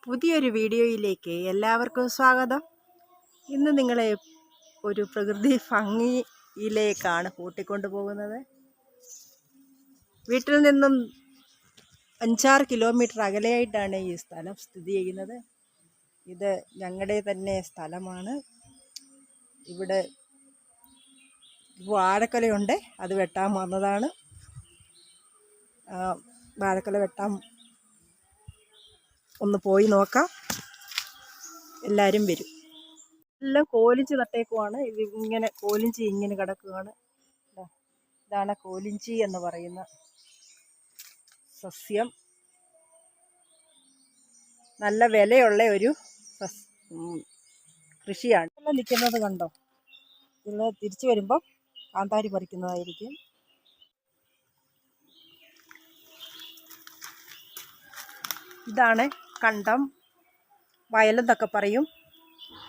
പുതിയൊരു വീഡിയോയിലേക്ക് എല്ലാവർക്കും സ്വാഗതം. ഇന്ന് നിങ്ങളെ ഒരു പ്രകൃതി ഭംഗിയിലേക്കാണ് കൂട്ടിക്കൊണ്ടു പോകുന്നത്. വീട്ടിൽ നിന്നും 5-6 കിലോമീറ്റർ അകലെയായിട്ടാണ് ഈ സ്ഥലം സ്ഥിതി ചെയ്യുന്നത്. ഇത് ഞങ്ങളുടെ തന്നെ സ്ഥലമാണ്. ഇവിടെ വാഴക്കൊലയുണ്ട്, അത് വെട്ടാൻ വന്നതാണ്. വാഴക്കൊല വെട്ടാൻ ഒന്ന് പോയി നോക്കാം. എല്ലാവരും വരും. എല്ലാം കോലിഞ്ചി നട്ടേക്കുവാണ്. ഇത് ഇങ്ങനെ കോലിഞ്ചി ഇങ്ങനെ കിടക്കുകയാണ്. ഇതാണ് കോലിഞ്ചി എന്ന് പറയുന്ന സസ്യം. നല്ല വിലയുള്ള ഒരു കൃഷിയാണ്. എല്ലാം നിൽക്കുന്നത് കണ്ടോ? ഇതിൽ തിരിച്ചു വരുമ്പോൾ കാന്താരി പറിക്കുന്നതായിരിക്കും. ഇതാണ് കണ്ടം, വയലെന്നൊക്കെ പറയും.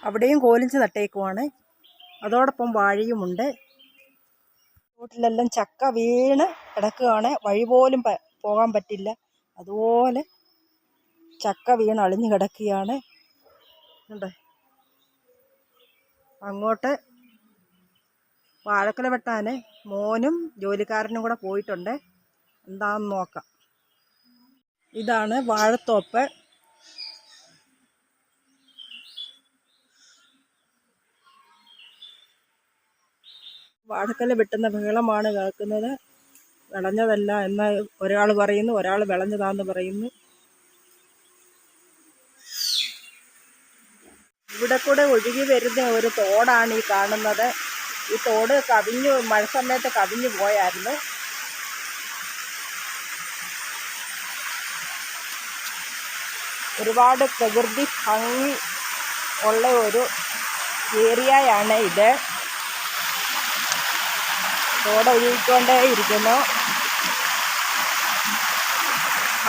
അവിടെയും കോലിഞ്ചി നട്ടേക്കുവാണ്. അതോടൊപ്പം വാഴയുമുണ്ട്. റോട്ടിലെല്ലാം ചക്ക വീണ് കിടക്കുകയാണ്. വഴി പോലും പോകാൻ പറ്റില്ല, അതുപോലെ ചക്ക വീണ് അളിഞ്ഞു കിടക്കുകയാണ്. അങ്ങോട്ട് വാഴക്കൊല വെട്ടാൻ മോനും ജോലിക്കാരനും കൂടെ പോയിട്ടുണ്ട്. എന്താണെന്ന് നോക്കാം. ഇതാണ് വാഴത്തോപ്പ്. വാഴക്കൊല വെട്ടുന്ന ബഹളമാണ് കേൾക്കുന്നത്. വിളഞ്ഞതല്ല എന്ന് ഒരാൾ പറയുന്നു, ഒരാൾ വിളഞ്ഞതാന്ന് പറയുന്നു. ഇവിടെ കൂടെ ഒഴുകി വരുന്ന ഒരു തോടാണ് ഈ കാണുന്നത്. ഈ തോട് മഴ സമയത്ത് കവിഞ്ഞു പോയായിരുന്നു. ഒരുപാട് പ്രകൃതി ഭംഗി ഉള്ള ഒരു ഏരിയയാണ് ഇത്. തോട് ഒഴുകിക്കൊണ്ടേ ഇരിക്കുന്നു.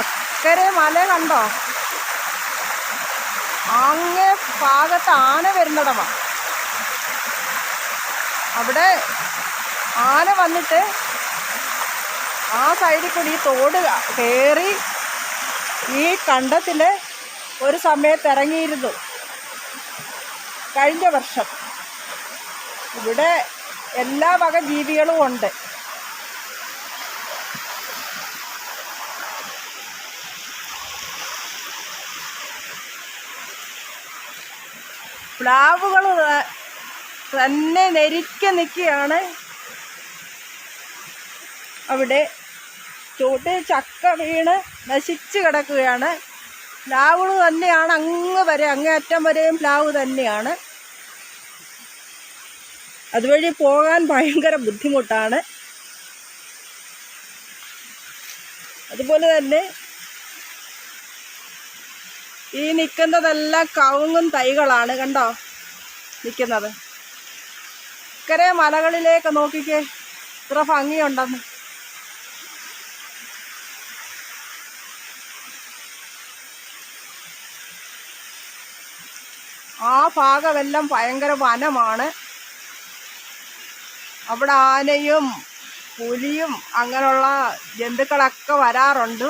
അക്കരെ മല കണ്ടോ? അങ്ങേ ഭാഗത്ത് ആന വരുന്നിടമാണ്. അവിടെ ആന വന്നിട്ട് ആ സൈഡിൽ കൂടി ഈ തോട് കയറി ഈ കണ്ടത്തിൽ ഒരു സമയത്ത് ഇറങ്ങിയിരുന്നു കഴിഞ്ഞ വർഷം. ഇവിടെ എല്ലാ വക ജീവികളും ഉണ്ട്. പ്ലാവുകൾ തന്നെ നെരിക്ക് നിൽക്കുകയാണ്. അവിടെ ചൂട്ടിൽ ചക്ക വീണ് നശിച്ച് കിടക്കുകയാണ്. പ്ലാവുകൾ തന്നെയാണ്, അങ്ങേയറ്റം വരെയും പ്ലാവ് തന്നെയാണ്. അതുവഴി പോകാൻ ഭയങ്കര ബുദ്ധിമുട്ടാണ്. അതുപോലെ തന്നെ ഈ നിൽക്കുന്നതെല്ലാം കവുങ്ങും തൈകളാണ്. കണ്ടോ നിൽക്കുന്നത്? ഇക്കരെ മലകളിലേക്ക് നോക്കിക്കേ, ഇത്ര ഭംഗിയുണ്ടെന്ന്. ആ ഭാഗമെല്ലാം ഭയങ്കര വനമാണ്. അവിടെ ആനയും പുലിയും അങ്ങനെയുള്ള ജന്തുക്കളൊക്കെ വരാറുണ്ട്.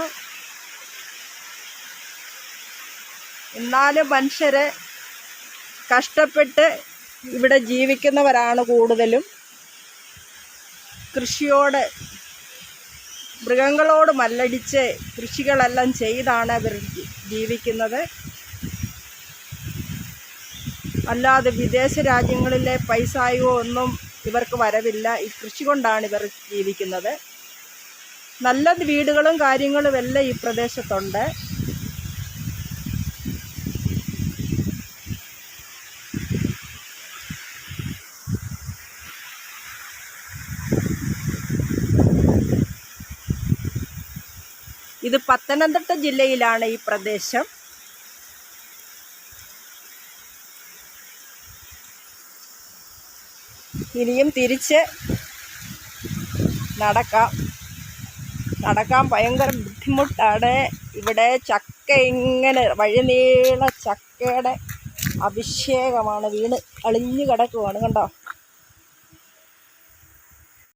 എന്നാലും മനുഷ്യരെ കഷ്ടപ്പെട്ട് ഇവിടെ ജീവിക്കുന്നവരാണ് കൂടുതലും. കൃഷിയോട്, മൃഗങ്ങളോട് മല്ലടിച്ച് കൃഷികളെല്ലാം ചെയ്താണ് ഇവർ ജീവിക്കുന്നത്. അല്ലാതെ വിദേശ രാജ്യങ്ങളിലെ പൈസായോ ഒന്നും ഇവർക്ക് വരവില്ല. ഈ കൃഷി കൊണ്ടാണ് ഇവർ ജീവിക്കുന്നത്. നല്ല വീടുകളും കാര്യങ്ങളും എല്ലാം ഈ പ്രദേശത്തുണ്ട്. ഇത് പത്തനംതിട്ട ജില്ലയിലാണ് ഈ പ്രദേശം. ഇനിയും തിരിച്ച് നടക്കാൻ ഭയങ്കര ബുദ്ധിമുട്ടാണ്. ഇവിടെ ചക്ക ഇങ്ങനെ വഴിനീള ചക്കയുടെ അഭിഷേകമാണ്. വീണ് അളിഞ്ഞു കിടക്കുവാണ്. കണ്ടോ?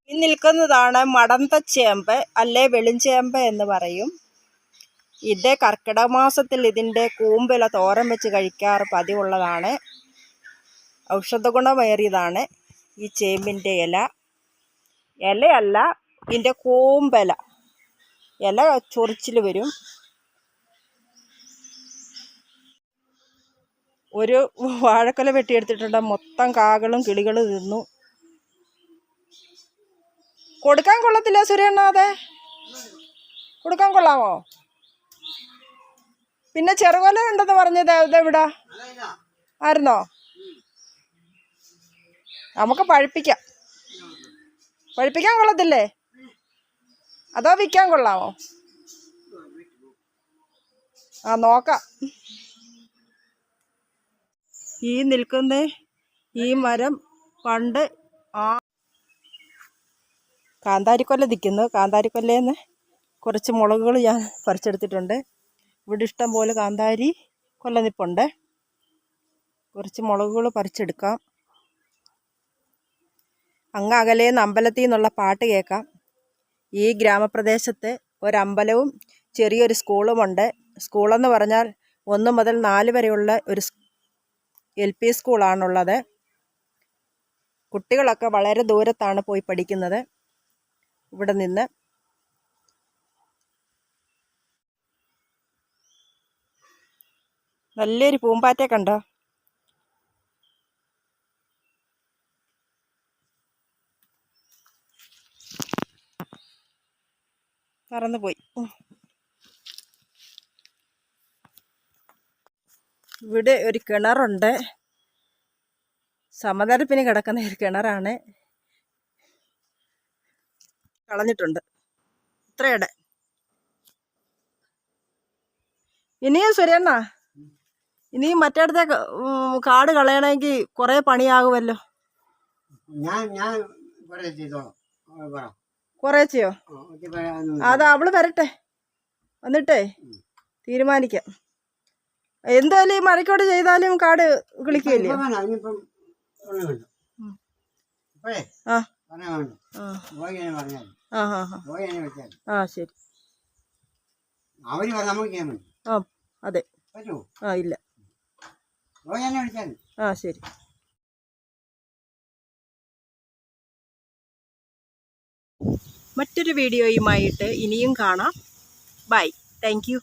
ഈ നിൽക്കുന്നതാണ് മടന്തച്ചേമ്പ്, അല്ലെ വെളിഞ്ചേമ്പ് എന്ന് പറയും. ഇത് കർക്കിടക മാസത്തിൽ ഇതിൻ്റെ കൂമ്പില തോരൻ വെച്ച് കഴിക്കാറ് പതിവുള്ളതാണ്. ഔഷധ ഗുണമേറിയതാണ് ഈ ചേമ്പിൻ്റെ ഇല. ഇലയല്ല, ഇതിൻ്റെ കൂമ്പില. ഇല ചൊറിച്ചിൽ വരും. ഒരു വാഴക്കൊല വെട്ടിയെടുത്തിട്ടുണ്ട്. മൊത്തം കാകളും കിളികളും തിന്നു. കൊടുക്കാൻ കൊള്ളത്തില്ല സുരേണ്ണാതെ? കൊടുക്കാൻ കൊള്ളാമോ? പിന്നെ ചെറുകൊല ഉണ്ടെന്ന് പറഞ്ഞത് അതെവിടാ ആയിരുന്നോ? നമുക്ക് പഴുപ്പിക്കാം. പഴുപ്പിക്കാൻ കൊള്ളത്തില്ലേ? അതോ വിൽക്കാൻ കൊള്ളാമോ? ആ, നോക്കാം. ഈ നിൽക്കുന്ന ഈ മരം പണ്ട് കാന്താരിക്കൊല്ല നിൽക്കുന്നു. കാന്താരിക്കൊല്ലേന്ന് കുറച്ച് മുളകുകൾ ഞാൻ പറിച്ചെടുത്തിട്ടുണ്ട്. ഇവിടെ ഇഷ്ടം പോലെ കാന്താരി കൊല്ല നിൽപ്പുണ്ട്. കുറച്ച് മുളകുകൾ പറിച്ചെടുക്കാം. അങ്ങ് അകലേന്ന് അമ്പലത്തിൽ നിന്നുള്ള പാട്ട് കേൾക്കാം. ഈ ഗ്രാമപ്രദേശത്ത് ഒരമ്പലവും ചെറിയൊരു സ്കൂളുമുണ്ട്. സ്കൂളെന്ന് പറഞ്ഞാൽ 1 മുതൽ 4 വരെയുള്ള ഒരു LP സ്കൂളാണുള്ളത്. കുട്ടികളൊക്കെ വളരെ ദൂരത്താണ് പോയി പഠിക്കുന്നത്. ഇവിടെ നിന്ന് നല്ലൊരു പൂമ്പാറ്റയെ കണ്ടോ? പറന്നുപോയി. ഇവിടെ ഒരു കിണറുണ്ട്. സമതലപ്പിന് കിടക്കുന്ന ഒരു കിണറാണ്. കളഞ്ഞിട്ടുണ്ട് ഇത്രയുടെ. ഇനിയും സുരേണ്ണ, ഇനിയും മറ്റേടത്തെ കാട് കളയണമെങ്കിൽ കുറേ പണിയാകുമല്ലോ. കുറേച്ചയോ? അത് അവള് വരട്ടെ, എന്നിട്ടേ തീരുമാനിക്കാം. എന്തായാലും ഈ മഴക്കോട് ചെയ്താലും കാട് കിളിക്കുകയില്ലേ? ആ ശരി. ആ അതെ. ആ ഇല്ല. ആ ശരി. മറ്റൊരു വീഡിയോയുമായിട്ട് ഇനിയും കാണാം. ബൈ. Thank you.